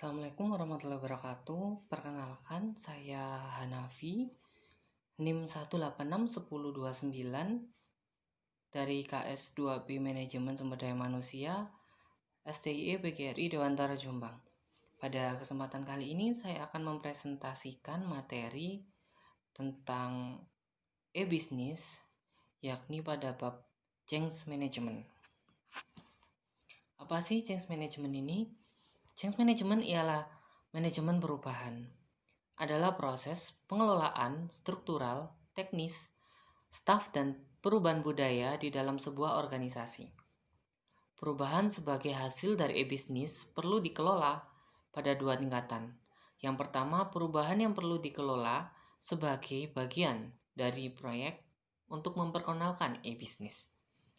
Assalamualaikum warahmatullahi wabarakatuh. Perkenalkan, saya Hanafi, NIM 1861029 dari KS2B Manajemen Sumber Daya Manusia, STIE PGRI Dewantara Jombang. Pada kesempatan kali ini saya akan mempresentasikan materi tentang e-bisnis, yakni pada bab change management. Apa sih change management ini? Change management ialah manajemen perubahan. Adalah proses pengelolaan struktural, teknis, staf, dan perubahan budaya di dalam sebuah organisasi. Perubahan sebagai hasil dari e-bisnis perlu dikelola pada dua tingkatan. Yang pertama, perubahan yang perlu dikelola sebagai bagian dari proyek untuk memperkenalkan e-bisnis.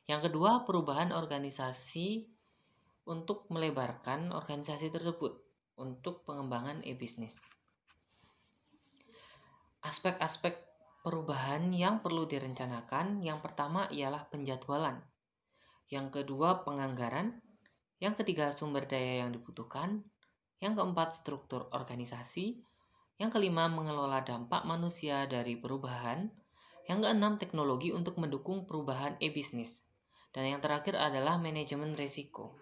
Yang kedua, perubahan organisasi untuk melebarkan organisasi tersebut untuk pengembangan e-bisnis. Aspek-aspek perubahan yang perlu direncanakan, yang pertama ialah penjadwalan, yang kedua penganggaran, yang ketiga sumber daya yang dibutuhkan, yang keempat struktur organisasi, yang kelima mengelola dampak manusia dari perubahan, yang keenam teknologi untuk mendukung perubahan e-bisnis, dan yang terakhir adalah manajemen risiko.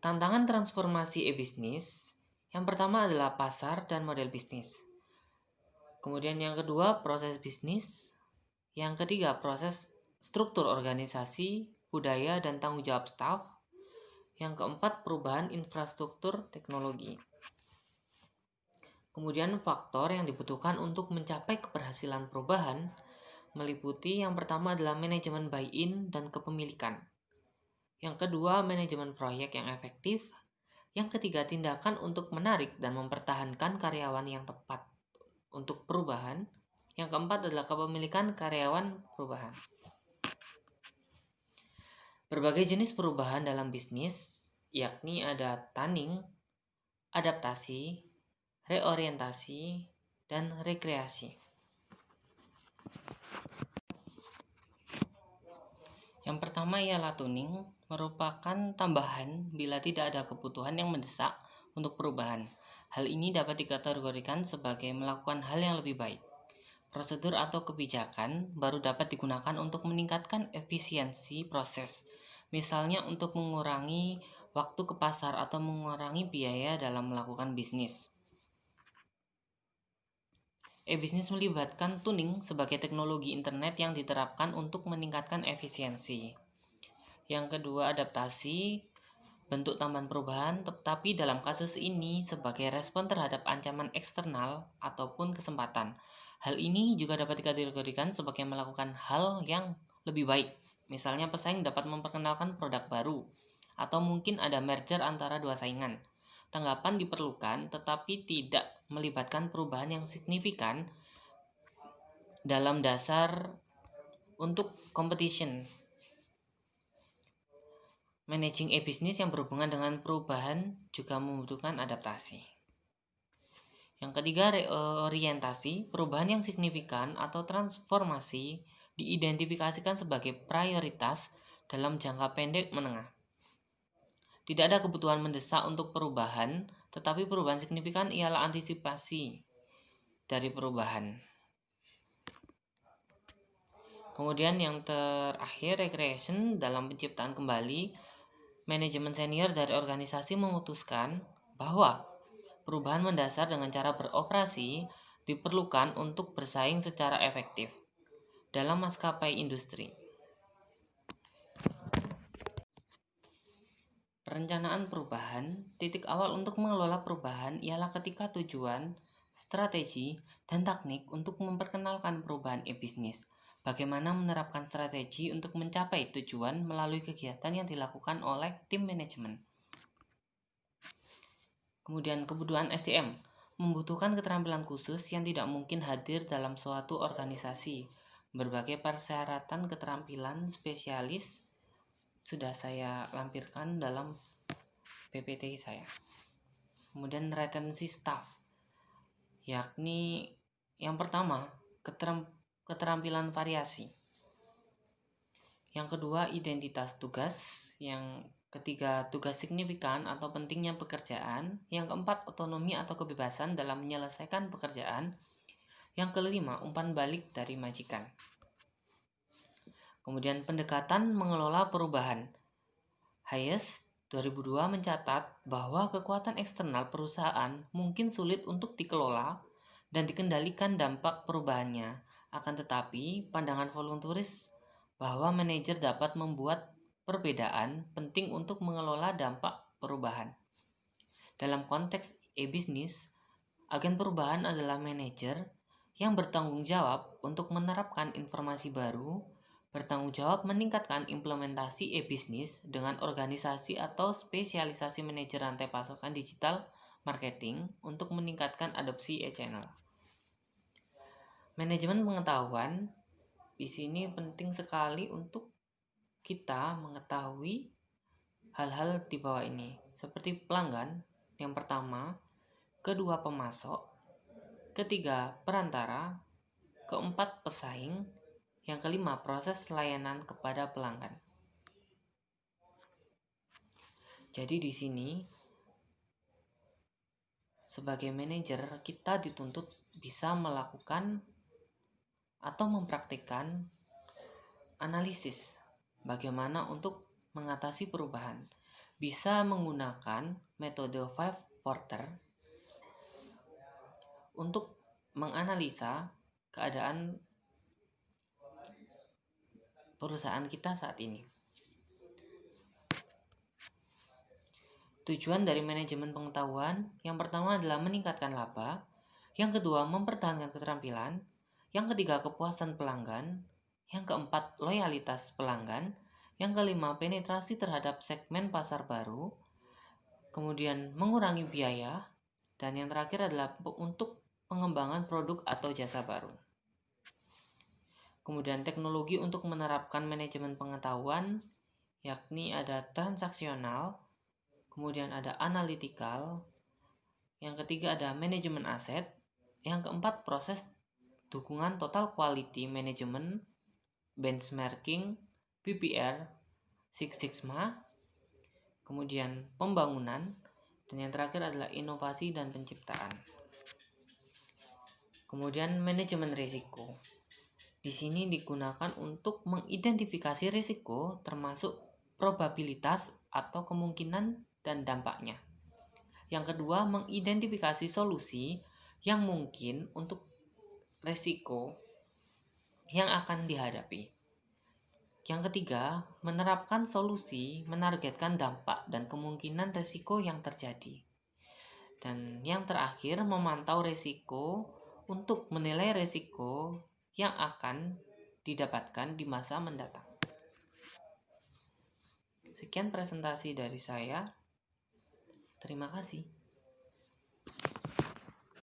Tantangan transformasi e-bisnis yang pertama adalah pasar dan model bisnis. Kemudian yang kedua proses bisnis. Yang ketiga proses struktur organisasi, budaya, dan tanggung jawab staf. Yang keempat perubahan infrastruktur teknologi. Kemudian faktor yang dibutuhkan untuk mencapai keberhasilan perubahan meliputi yang pertama adalah manajemen buy-in dan kepemilikan. Yang kedua, manajemen proyek yang efektif. Yang ketiga, tindakan untuk menarik dan mempertahankan karyawan yang tepat untuk perubahan. Yang keempat adalah kepemilikan karyawan perubahan. Berbagai jenis perubahan dalam bisnis, yakni ada tunning, adaptasi, reorientasi, dan rekreasi. Yang pertama ialah tuning, merupakan tambahan bila tidak ada kebutuhan yang mendesak untuk perubahan. Hal ini dapat dikategorikan sebagai melakukan hal yang lebih baik. Prosedur atau kebijakan baru dapat digunakan untuk meningkatkan efisiensi proses, misalnya untuk mengurangi waktu ke pasar atau mengurangi biaya dalam melakukan bisnis. E-bisnis melibatkan tuning sebagai teknologi internet yang diterapkan untuk meningkatkan efisiensi. Yang kedua, adaptasi, bentuk tambahan perubahan, tetapi dalam kasus ini sebagai respon terhadap ancaman eksternal ataupun kesempatan. Hal ini juga dapat dikategorikan sebagai melakukan hal yang lebih baik. Misalnya pesaing dapat memperkenalkan produk baru, atau mungkin ada merger antara dua saingan. Tanggapan diperlukan tetapi tidak melibatkan perubahan yang signifikan dalam dasar untuk competition. Managing e-bisnis yang berhubungan dengan perubahan juga membutuhkan adaptasi. Yang ketiga, reorientasi, perubahan yang signifikan atau transformasi diidentifikasikan sebagai prioritas dalam jangka pendek menengah. Tidak ada kebutuhan mendesak untuk perubahan, tetapi perubahan signifikan ialah antisipasi dari perubahan. Kemudian yang terakhir, recreation, dalam penciptaan kembali, manajemen senior dari organisasi memutuskan bahwa perubahan mendasar dengan cara beroperasi diperlukan untuk bersaing secara efektif dalam maskapai industri. Perencanaan perubahan, titik awal untuk mengelola perubahan ialah ketika tujuan, strategi, dan teknik untuk memperkenalkan perubahan e-bisnis. Bagaimana menerapkan strategi untuk mencapai tujuan melalui kegiatan yang dilakukan oleh tim manajemen. Kemudian kebutuhan SDM, membutuhkan keterampilan khusus yang tidak mungkin hadir dalam suatu organisasi. Berbagai persyaratan keterampilan spesialis sudah saya lampirkan dalam PPT saya. Kemudian retensi staff, yakni yang pertama keterampilan variasi. Yang kedua identitas tugas, yang Ketiga, tugas signifikan atau pentingnya pekerjaan. Yang keempat, otonomi atau kebebasan dalam menyelesaikan pekerjaan. Yang kelima, umpan balik dari majikan. Kemudian pendekatan mengelola perubahan. Hayes 2002 mencatat bahwa kekuatan eksternal perusahaan mungkin sulit untuk dikelola dan dikendalikan dampak perubahannya. Akan tetapi, pandangan voluntaris bahwa manajer dapat membuat perbedaan penting untuk mengelola dampak perubahan. Dalam konteks e-bisnis, agen perubahan adalah manajer yang bertanggung jawab untuk menerapkan informasi baru, bertanggung jawab meningkatkan implementasi e-bisnis dengan organisasi atau spesialisasi manajer rantai pasokan digital marketing untuk meningkatkan adopsi e-channel. Manajemen pengetahuan di sini penting sekali untuk kita mengetahui hal-hal di bawah ini, seperti pelanggan, yang pertama, kedua pemasok, ketiga perantara, keempat pesaing, yang kelima proses layanan kepada pelanggan. Jadi di sini sebagai manajer kita dituntut bisa melakukan atau mempraktikkan analisis bagaimana untuk mengatasi perubahan. Bisa menggunakan metode 5 Porter untuk menganalisa keadaan perusahaan kita saat ini. Tujuan dari manajemen pengetahuan yang pertama adalah meningkatkan laba, yang kedua mempertahankan keterampilan, yang ketiga kepuasan pelanggan, yang keempat loyalitas pelanggan, yang kelima penetrasi terhadap segmen pasar baru, kemudian mengurangi biaya, dan yang terakhir adalah untuk pengembangan produk atau jasa baru. Kemudian teknologi untuk menerapkan manajemen pengetahuan, yakni ada transaksional, kemudian ada analytical, yang ketiga ada manajemen aset, yang keempat proses dukungan total quality management, benchmarking, PPR, Six Sigma, kemudian pembangunan, dan yang terakhir adalah inovasi dan penciptaan. Kemudian manajemen risiko. Di sini digunakan untuk mengidentifikasi risiko termasuk probabilitas atau kemungkinan dan dampaknya. Yang kedua, mengidentifikasi solusi yang mungkin untuk risiko yang akan dihadapi. Yang ketiga, menerapkan solusi menargetkan dampak dan kemungkinan risiko yang terjadi. Dan yang terakhir, memantau risiko untuk menilai risiko yang akan didapatkan di masa mendatang. Sekian presentasi dari saya. Terima kasih.